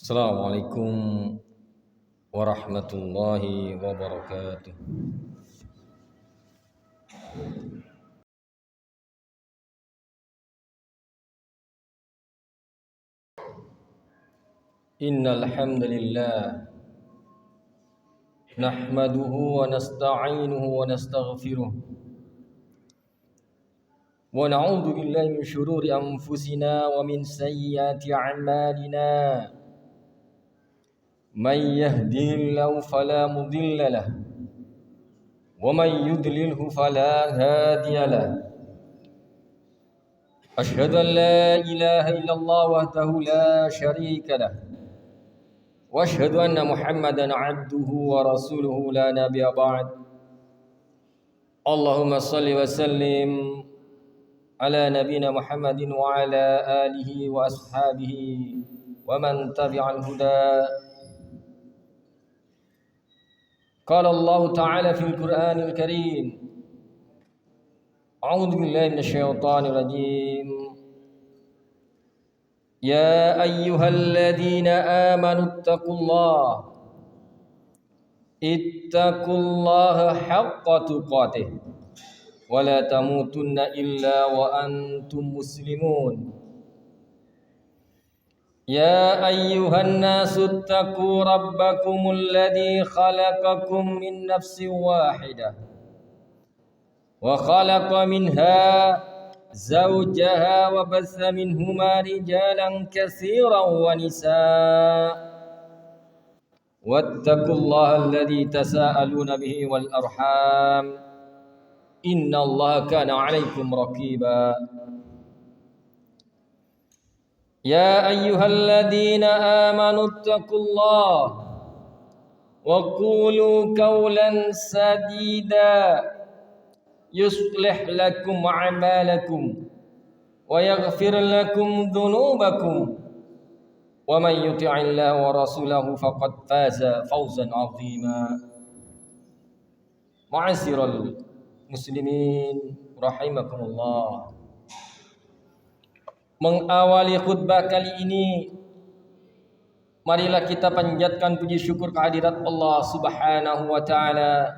Assalamualaikum warahmatullahi wabarakatuh. Innal hamdalillah nahmaduhu wa nasta'inuhu wa nastaghfiruh wa na'udzu billahi min shururi anfusina wa min sayyiati a'malina. Man yahdihillahu fala mudilla lahu wa man yudlilhu fala hadiya lahu. Asyhadu an la ilaha illallah wahdahu la syarika lahu wa asyhadu anna Muhammadan 'abduhu wa rasuluhu la nabiyya ba'd. Allahumma shalli wa sallim ala nabiyyina Muhammadin wa ala alihi wa ashabihi wa man tabi'al huda. Qala Allah Ta'ala fil Qur'anil Karim. A'udzu billahi minasyaitonir rajim. Ya ayyuhalladzina amanu ittaqullaha haqqa tuqatih wa la tamutunna illa wa antum muslimun. Ya ayyuhan nasu ittaqu rabbakumul ladzi khalaqakum min nafsin wahidah wa khalaqa minha zawjaha wa bassa minhuma rijalan katsiran wa nisaa wattaqullaha alladzi tasaaluna bihi wal arham innallaha kana 'alaikum raqiba. Ya ayyuhalladzina amanu ittaqullaha wa qulu qawlan sadida yuslih lakum a'malakum wa yaghfir lakum dhunubakum wa man yuti'illaha wa rasulahu faqad faza fawzan 'azima. Ma'asyiral muslimin rahimakumullah. Mengawali khutbah kali ini, marilah kita panjatkan puji syukur kehadirat Allah Subhanahu wa taala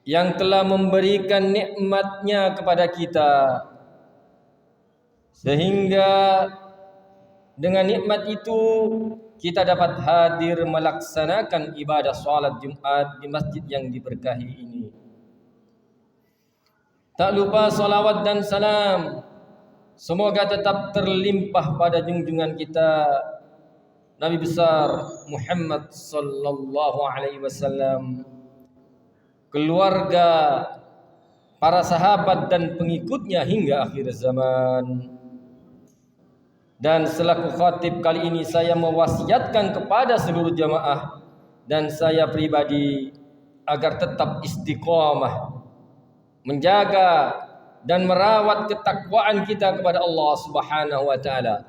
yang telah memberikan nikmat-Nya kepada kita, sehingga dengan nikmat itu kita dapat hadir melaksanakan ibadah salat Jumat di masjid yang diberkahi ini. Tak lupa salawat dan salam semoga tetap terlimpah pada junjungan kita Nabi besar Muhammad sallallahu alaihi wasallam, keluarga, para sahabat dan pengikutnya hingga akhir zaman. Dan selaku khatib kali ini saya mewasiatkan kepada seluruh jamaah dan saya pribadi agar tetap istiqamah menjaga dan merawat ketakwaan kita kepada Allah Subhanahu wa taala,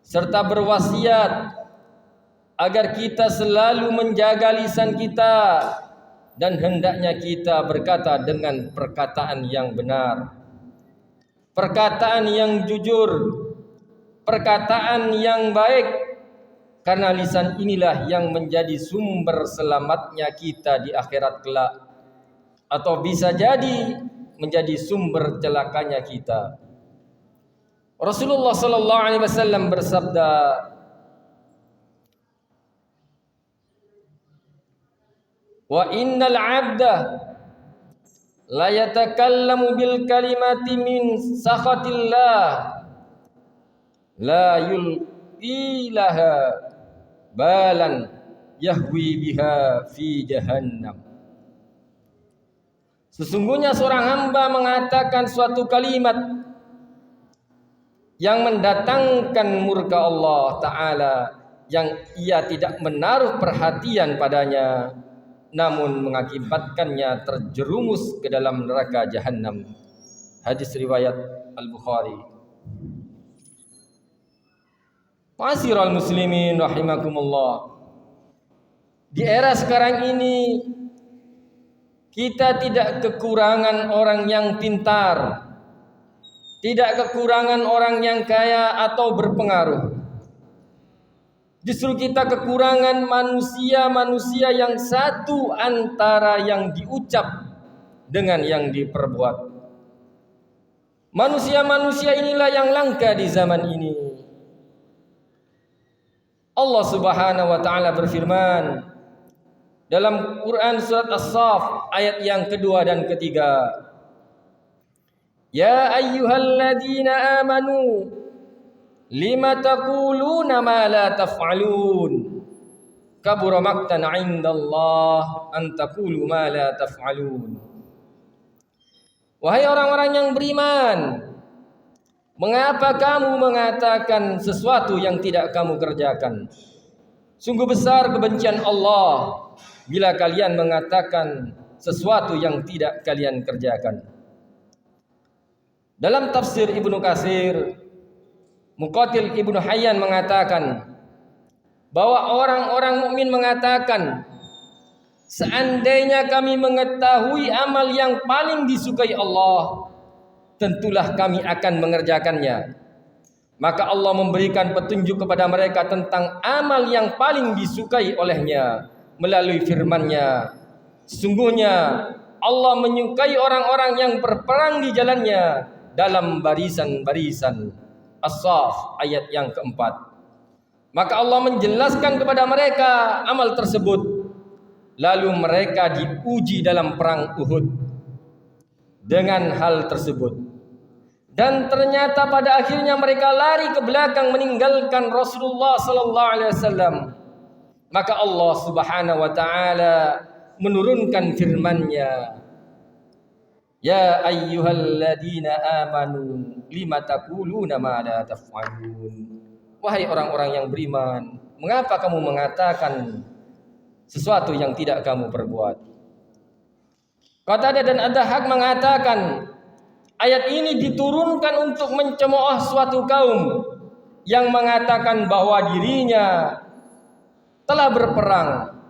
serta berwasiat agar kita selalu menjaga lisan kita dan hendaknya kita berkata dengan perkataan yang benar, perkataan yang jujur, perkataan yang baik, karena lisan inilah yang menjadi sumber selamatnya kita di akhirat kelak, atau bisa jadi menjadi sumber celakanya kita. Rasulullah sallallahu alaihi wasallam bersabda, wa innal 'abda la yatakallamu bil kalimati min sakhatillah la yulqi laha balan yahwi biha fi jahannam. Sesungguhnya seorang hamba mengatakan suatu kalimat yang mendatangkan murka Allah Ta'ala, yang ia tidak menaruh perhatian padanya, namun mengakibatkannya terjerumus ke dalam neraka Jahannam. Hadis riwayat Al-Bukhari. Ma'asyiral muslimin rahimakumullah. Di era sekarang ini kita tidak kekurangan orang yang pintar, tidak kekurangan orang yang kaya atau berpengaruh. Justru kita kekurangan manusia-manusia yang satu antara yang diucap dengan yang diperbuat. Manusia-manusia inilah yang langka di zaman ini. Allah Subhanahu wa taala berfirman dalam Quran surat As-Saff ayat yang kedua dan ketiga. Ya ayyuhalladzina amanu lima taquluna ma la taf'alun kabura maqtan 'indallah an taqulu ma la taf'alun. Wahai orang-orang yang beriman, mengapa kamu mengatakan sesuatu yang tidak kamu kerjakan? Sungguh besar kebencian Allah bila kalian mengatakan sesuatu yang tidak kalian kerjakan. Dalam tafsir Ibnu Katsir, Muqatil Ibnu Hayyan mengatakan bahwa orang-orang mukmin mengatakan, seandainya kami mengetahui amal yang paling disukai Allah, tentulah kami akan mengerjakannya. Maka Allah memberikan petunjuk kepada mereka tentang amal yang paling disukai olehnya melalui firman-Nya. Sesungguhnya Allah menyukai orang-orang yang berperang di jalannya dalam barisan-barisan. As-Saff ayat yang keempat. Maka Allah menjelaskan kepada mereka amal tersebut. Lalu mereka diuji dalam perang Uhud dengan hal tersebut. Dan ternyata pada akhirnya mereka lari ke belakang meninggalkan Rasulullah sallallahu alaihi wasallam. Maka Allah Subhanahu wa taala menurunkan firman-Nya, Ya ayyuhalladzina amanu lima taquluna ma la taf'alun. Wahai orang-orang yang beriman, mengapa kamu mengatakan sesuatu yang tidak kamu perbuat? Qatadah dan Ad-Dhahhak mengatakan ayat ini diturunkan untuk mencemooh suatu kaum yang mengatakan bahwa dirinya telah berperang,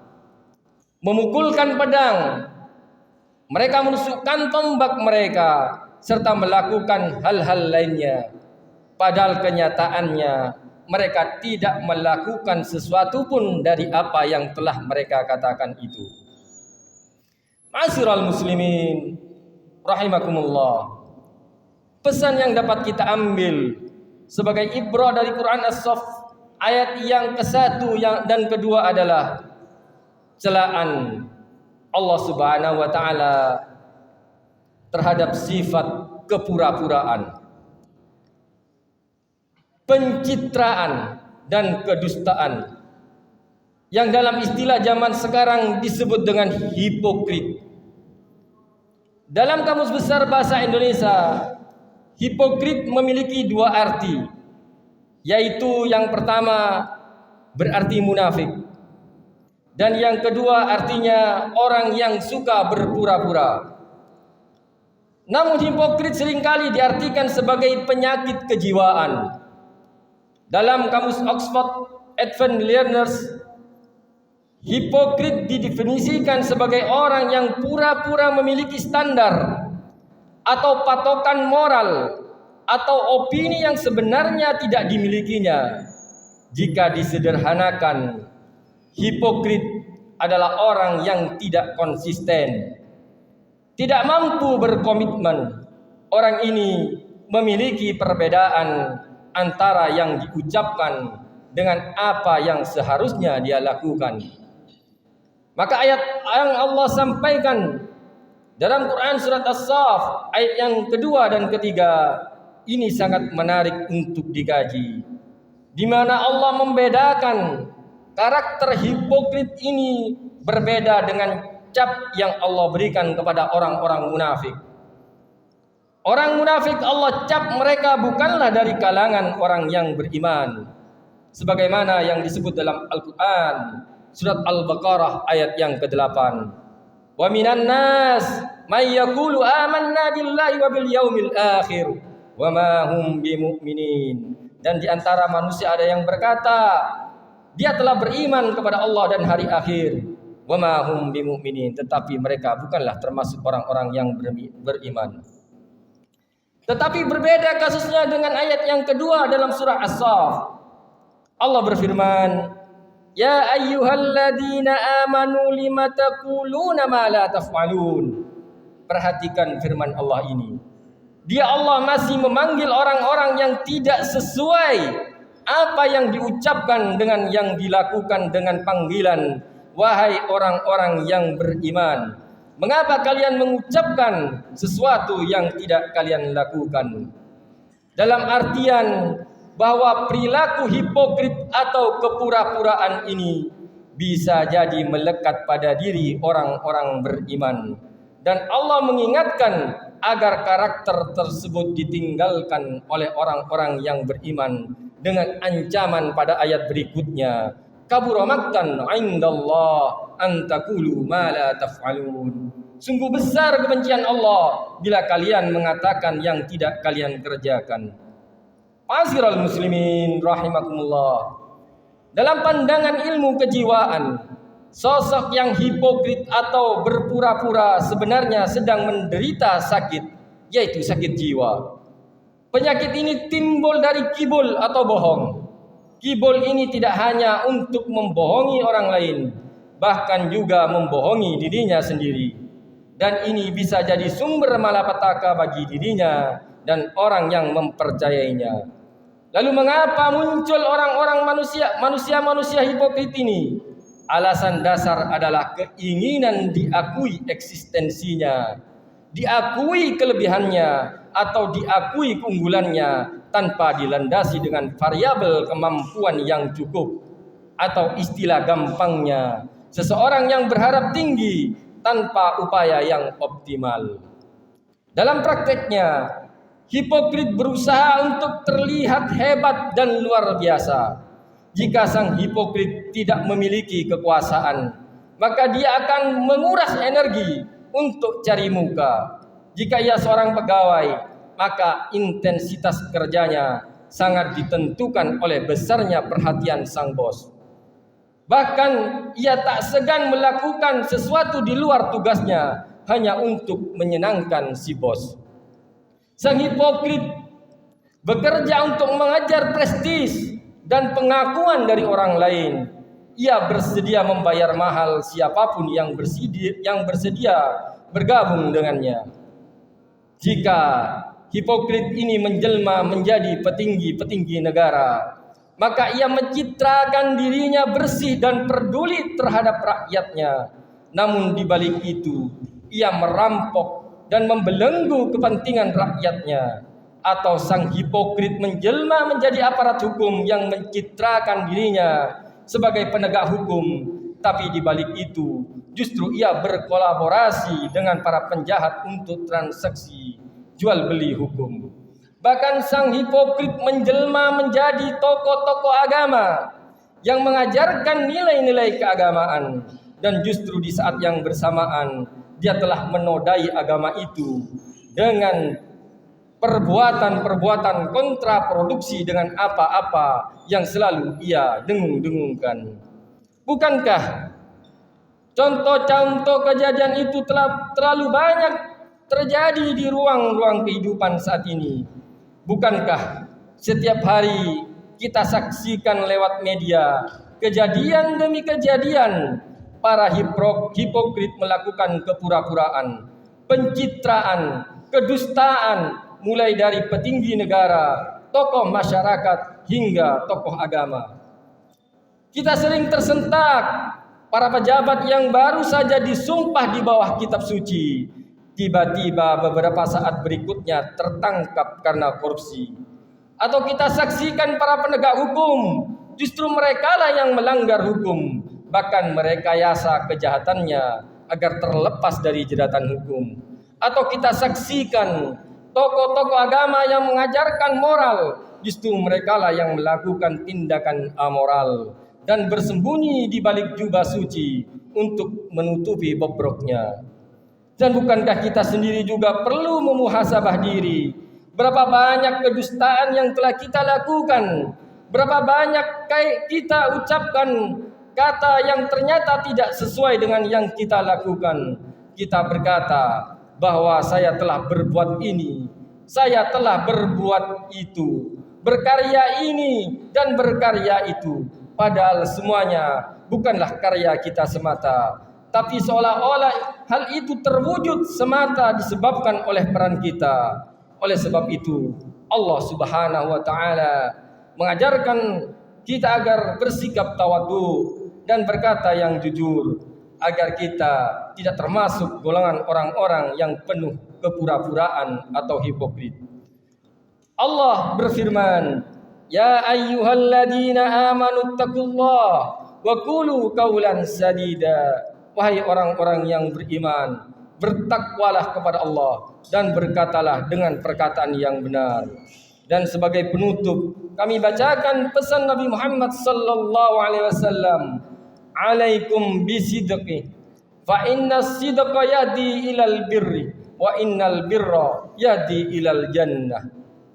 memukulkan pedang, mereka menusukkan tombak mereka serta melakukan hal-hal lainnya. Padahal kenyataannya mereka tidak melakukan sesuatu pun dari apa yang telah mereka katakan itu. Ma'asyiral muslimin rahimakumullah. Pesan yang dapat kita ambil sebagai ibrah dari Quran As-Saff ayat yang ke-1 dan kedua adalah celaan Allah Subhanahu wa taala terhadap sifat kepura-puraan, pencitraan dan kedustaan yang dalam istilah zaman sekarang disebut dengan hipokrit. Dalam Kamus Besar Bahasa Indonesia, hipokrit memiliki dua arti, yaitu yang pertama berarti munafik, dan yang kedua artinya orang yang suka berpura-pura. Namun hipokrit seringkali diartikan sebagai penyakit kejiwaan. Dalam Kamus Oxford Advanced Learners, hipokrit didefinisikan sebagai orang yang pura-pura memiliki standar atau patokan moral atau opini yang sebenarnya tidak dimilikinya. Jika disederhanakan, hipokrit adalah orang yang tidak konsisten, tidak mampu berkomitmen. Orang ini memiliki perbedaan antara yang diucapkan dengan apa yang seharusnya dia lakukan. Maka ayat yang Allah sampaikan dalam Quran surat As-Saff ayat yang kedua dan ketiga ini sangat menarik untuk dikaji, di mana Allah membedakan karakter hipokrit ini berbeda dengan cap yang Allah berikan kepada orang-orang munafik. Orang munafik Allah cap mereka bukanlah dari kalangan orang yang beriman, sebagaimana yang disebut dalam Al-Quran surat Al-Baqarah ayat yang ke-8. Wa minan nas may yaqulu amanna billahi wa bil yaumil akhir wa ma hum bimumin. Dan di antara manusia ada yang berkata, dia telah beriman kepada Allah dan hari akhir, wa ma hum bimumin, tetapi mereka bukanlah termasuk orang-orang yang beriman. Tetapi berbeda kasusnya dengan ayat yang kedua dalam surah As-Saff. Allah berfirman, Ya ayyuhalladzina amanu lima taquluna ma la taf'alun. Perhatikan firman Allah ini. Dia Allah masih memanggil orang-orang yang tidak sesuai apa yang diucapkan dengan yang dilakukan dengan panggilan, wahai orang-orang yang beriman. Mengapa kalian mengucapkan sesuatu yang tidak kalian lakukan? Dalam artian bahwa perilaku hipokrit atau kepura-puraan ini bisa jadi melekat pada diri orang-orang beriman. Dan Allah mengingatkan agar karakter tersebut ditinggalkan oleh orang-orang yang beriman dengan ancaman pada ayat berikutnya. Kabura maqtan 'indallah an taqulu ma la taf'alun. Sungguh besar kebencian Allah bila kalian mengatakan yang tidak kalian kerjakan. Ma'asyiral muslimin rahimakumullah. Dalam pandangan ilmu kejiwaan, sosok yang hipokrit atau berpura-pura sebenarnya sedang menderita sakit, yaitu sakit jiwa. Penyakit ini timbul dari kibul atau bohong. Kibul ini tidak hanya untuk membohongi orang lain, bahkan juga membohongi dirinya sendiri. Dan ini bisa jadi sumber malapetaka bagi dirinya dan orang yang mempercayainya. Lalu mengapa muncul orang-orang manusia hipokrit ini? Alasan dasar adalah keinginan diakui eksistensinya, diakui kelebihannya atau diakui keunggulannya tanpa dilandasi dengan variabel kemampuan yang cukup. Atau istilah gampangnya, seseorang yang berharap tinggi tanpa upaya yang optimal. Dalam prakteknya, hipokrit berusaha untuk terlihat hebat dan luar biasa. Jika sang hipokrit tidak memiliki kekuasaan, maka dia akan menguras energi untuk cari muka. Jika ia seorang pegawai, maka intensitas kerjanya sangat ditentukan oleh besarnya perhatian sang bos. Bahkan ia tak segan melakukan sesuatu di luar tugasnya hanya untuk menyenangkan si bos. Sang hipokrit bekerja untuk mengejar prestis dan pengakuan dari orang lain. Ia bersedia membayar mahal siapapun yang bersedia bergabung dengannya. Jika hipokrit ini menjelma menjadi petinggi-petinggi negara, maka ia mencitrakan dirinya bersih dan peduli terhadap rakyatnya. Namun di balik itu, ia merampok dan membelenggu kepentingan rakyatnya. Atau sang hipokrit menjelma menjadi aparat hukum yang mencitrakan dirinya sebagai penegak hukum, tapi di balik itu justru ia berkolaborasi dengan para penjahat untuk transaksi jual beli hukum. Bahkan sang hipokrit menjelma menjadi tokoh-tokoh agama yang mengajarkan nilai-nilai keagamaan, dan justru di saat yang bersamaan dia telah menodai agama itu dengan perbuatan-perbuatan kontraproduksi dengan apa-apa yang selalu ia dengung-dengungkan. Bukankah contoh-contoh kejadian itu telah terlalu banyak terjadi di ruang-ruang kehidupan saat ini? Bukankah setiap hari kita saksikan lewat media kejadian demi kejadian para hipokrit melakukan kepura-puraan, pencitraan, kedustaan, mulai dari petinggi negara, tokoh masyarakat, hingga tokoh agama. Kita sering tersentak para pejabat yang baru saja disumpah di bawah kitab suci, tiba-tiba beberapa saat berikutnya tertangkap karena korupsi. Atau kita saksikan para penegak hukum, justru merekalah yang melanggar hukum, bahkan merekayasa kejahatannya agar terlepas dari jeratan hukum. Atau kita saksikan tokoh-tokoh agama yang mengajarkan moral, justru merekalah yang melakukan tindakan amoral dan bersembunyi di balik jubah suci untuk menutupi bobroknya. Dan bukankah kita sendiri juga perlu memuhasabah diri? Berapa banyak kedustaan yang telah kita lakukan? Berapa banyak kita ucapkan kata yang ternyata tidak sesuai dengan yang kita lakukan? Kita berkata bahwa saya telah berbuat ini, saya telah berbuat itu, berkarya ini dan berkarya itu. padahal semuanya bukanlah karya kita semata, tapi seolah-olah hal itu terwujud semata disebabkan oleh peran kita. Oleh sebab itu Allah Subhanahu wa taala mengajarkan kita agar bersikap tawadhu dan berkata yang jujur, agar kita tidak termasuk golongan orang-orang yang penuh kepura-puraan atau hipokrit. Allah berfirman, "Ya ayyuhalladzina amanu taqullaha wa qulu qawlan sadida." Wahai orang-orang yang beriman, bertakwalah kepada Allah dan berkatalah dengan perkataan yang benar. Dan sebagai penutup, kami bacakan pesan Nabi Muhammad sallallahu alaihi wasallam, "Alaikum bisidqi, fa inna sidqa yahdi ilal birri, wa innal birra yahdi ilal jannah."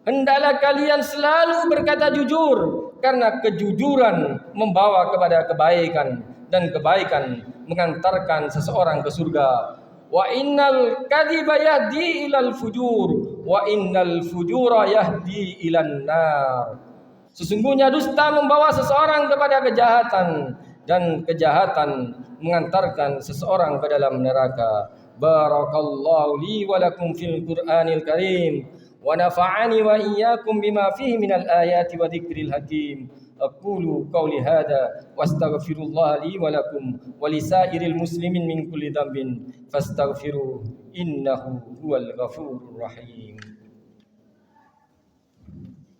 Hendaklah kalian selalu berkata jujur, karena kejujuran membawa kepada kebaikan, dan kebaikan mengantarkan seseorang ke surga. Wa innal kadhiba yahdi ilal fujur, wa innal fujura yahdi ilan nar. Sesungguhnya dusta membawa seseorang kepada kejahatan, dan kejahatan mengantarkan seseorang ke dalam neraka. Barakallahu li wa lakum fil Qur'anil Karim, wa nafa'ani wa iyyakum bima fihi minal ayati wa dzikril hakim. Aqulu qawli hadha wastaghfirullah li wa lakum wa lisairil muslimin min kulli dhanbin fastaghfiruhu innahu huwal ghafurur rahim.